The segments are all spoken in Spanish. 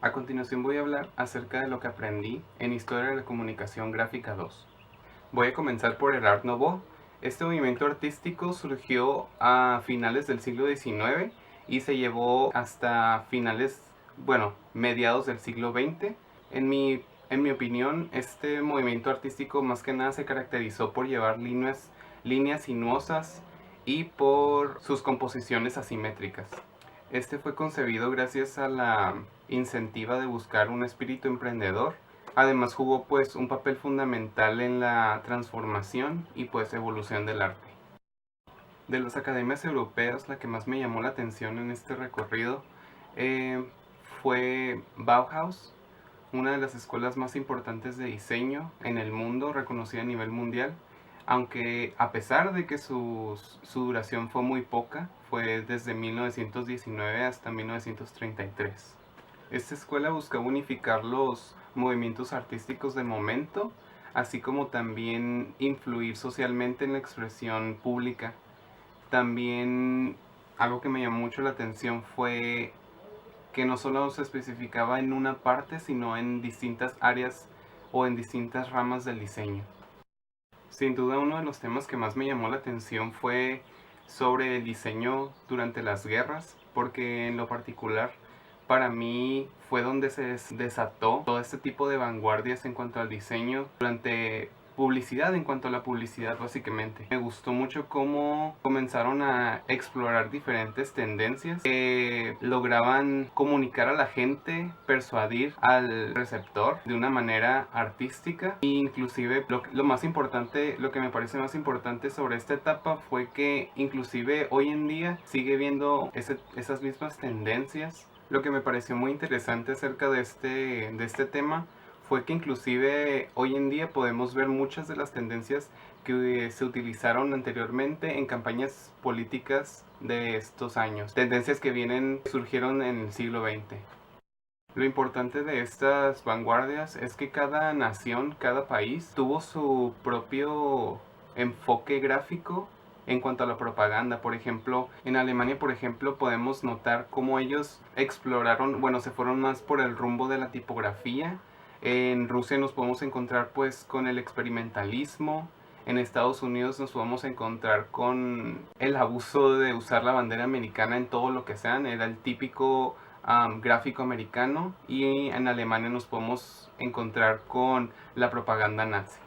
A continuación voy a hablar acerca de lo que aprendí en Historia de la Comunicación Gráfica 2. Voy a comenzar por el Art Nouveau. Este movimiento artístico surgió a finales del siglo XIX y se llevó hasta mediados del siglo XX. En mi opinión, este movimiento artístico más que nada se caracterizó por llevar líneas sinuosas y por sus composiciones asimétricas. Este fue concebido gracias a la incentiva de buscar un espíritu emprendedor. Además jugó pues un papel fundamental en la transformación y pues evolución del arte. De las academias europeas, la que más me llamó la atención en este recorrido eh, fue Bauhaus, una de las escuelas más importantes de diseño en el mundo, reconocida a nivel mundial, aunque a pesar de que su duración fue muy poca, fue desde 1919 hasta 1933. Esta escuela buscaba unificar los movimientos artísticos del momento, así como también influir socialmente en la expresión pública. También algo que me llamó mucho la atención fue que no solo se especificaba en una parte, sino en distintas áreas o en distintas ramas del diseño. Sin duda uno de los temas que más me llamó la atención fue sobre el diseño durante las guerras, porque en lo particular para mí fue donde se desató todo este tipo de vanguardias en cuanto al diseño durante publicidad, en cuanto a la publicidad básicamente. Me gustó mucho cómo comenzaron a explorar diferentes tendencias que lograban comunicar a la gente, persuadir al receptor de una manera artística. E inclusive lo más importante, lo que me parece más importante sobre esta etapa fue que inclusive hoy en día sigue viendo esas mismas tendencias. Lo que me pareció muy interesante acerca de este tema fue que inclusive hoy en día podemos ver muchas de las tendencias que se utilizaron anteriormente en campañas políticas de estos años, tendencias que surgieron en el siglo XX. Lo importante de estas vanguardias es que cada nación, cada país tuvo su propio enfoque gráfico en cuanto a la propaganda. Por ejemplo, en Alemania, por ejemplo, podemos notar cómo ellos se fueron más por el rumbo de la tipografía. En Rusia nos podemos encontrar pues con el experimentalismo. En Estados Unidos nos podemos encontrar con el abuso de usar la bandera americana en todo lo que sean. Era el típico gráfico americano, y en Alemania nos podemos encontrar con la propaganda nazi.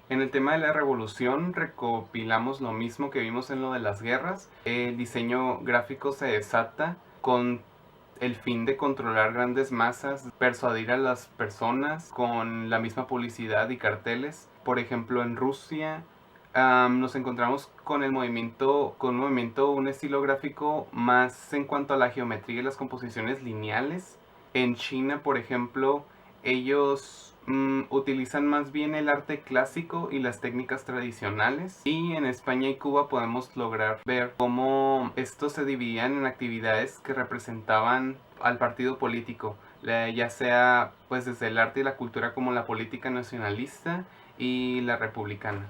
En el tema de la revolución recopilamos lo mismo que vimos en lo de las guerras. El diseño gráfico se desata con el fin de controlar grandes masas, persuadir a las personas con la misma publicidad y carteles. Por ejemplo, en Rusia nos encontramos con un estilo gráfico más en cuanto a la geometría y las composiciones lineales. En China, por ejemplo, ellos utilizan más bien el arte clásico y las técnicas tradicionales. Y en España y Cuba podemos lograr ver cómo estos se dividían en actividades que representaban al partido político, ya sea pues desde el arte y la cultura, como la política nacionalista y la republicana.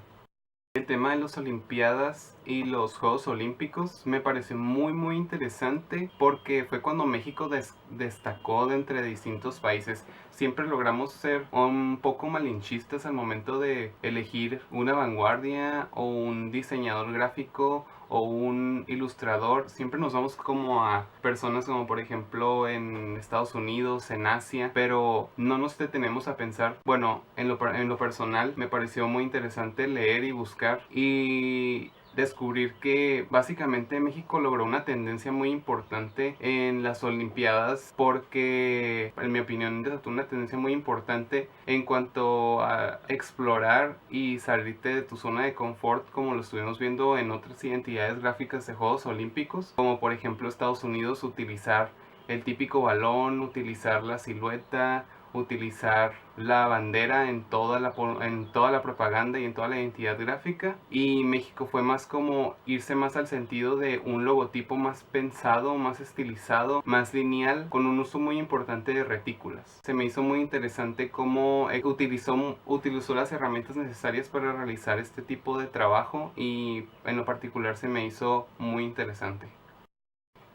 El tema de las Olimpiadas y los Juegos Olímpicos me pareció muy interesante, porque fue cuando México destacó de entre distintos países. Siempre logramos ser un poco malinchistas al momento de elegir una vanguardia o un diseñador gráfico o un ilustrador. Siempre nos vamos como a personas como por ejemplo en Estados Unidos, en Asia, pero no nos detenemos a pensar. Bueno, en lo personal me pareció muy interesante leer y buscar y descubrir que básicamente México logró una tendencia muy importante en las Olimpiadas, porque en mi opinión desató una tendencia muy importante en cuanto a explorar y salirte de tu zona de confort, como lo estuvimos viendo en otras identidades gráficas de Juegos Olímpicos, como por ejemplo Estados Unidos utilizar el típico balón, utilizar la silueta, utilizar la bandera en toda la propaganda y en toda la identidad gráfica. Y México fue más como irse más al sentido de un logotipo más pensado, más estilizado, más lineal, con un uso muy importante de retículas. Se me hizo muy interesante cómo utilizó las herramientas necesarias para realizar este tipo de trabajo, y en lo particular se me hizo muy interesante.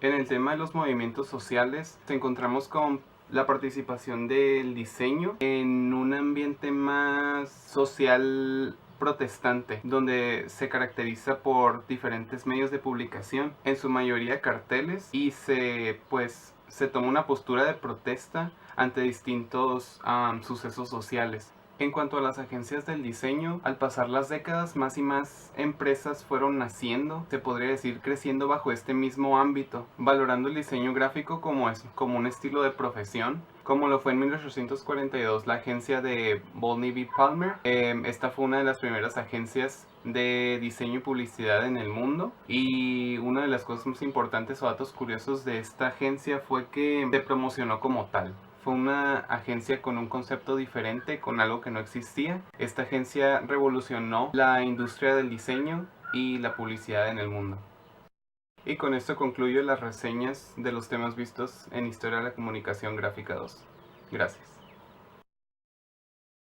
En el tema de los movimientos sociales, encontramos con la participación del diseño en un ambiente más social protestante, donde se caracteriza por diferentes medios de publicación, en su mayoría carteles, y se toma una postura de protesta ante distintos sucesos sociales. En cuanto a las agencias del diseño, al pasar las décadas, más y más empresas fueron naciendo, se podría decir creciendo bajo este mismo ámbito, valorando el diseño gráfico como un estilo de profesión, como lo fue en 1842 la agencia de Botany B. Palmer. Esta fue una de las primeras agencias de diseño y publicidad en el mundo, y una de las cosas más importantes o datos curiosos de esta agencia fue que se promocionó como tal. Fue una agencia con un concepto diferente, con algo que no existía. Esta agencia revolucionó la industria del diseño y la publicidad en el mundo. Y con esto concluyo las reseñas de los temas vistos en Historia de la Comunicación Gráfica 2. Gracias.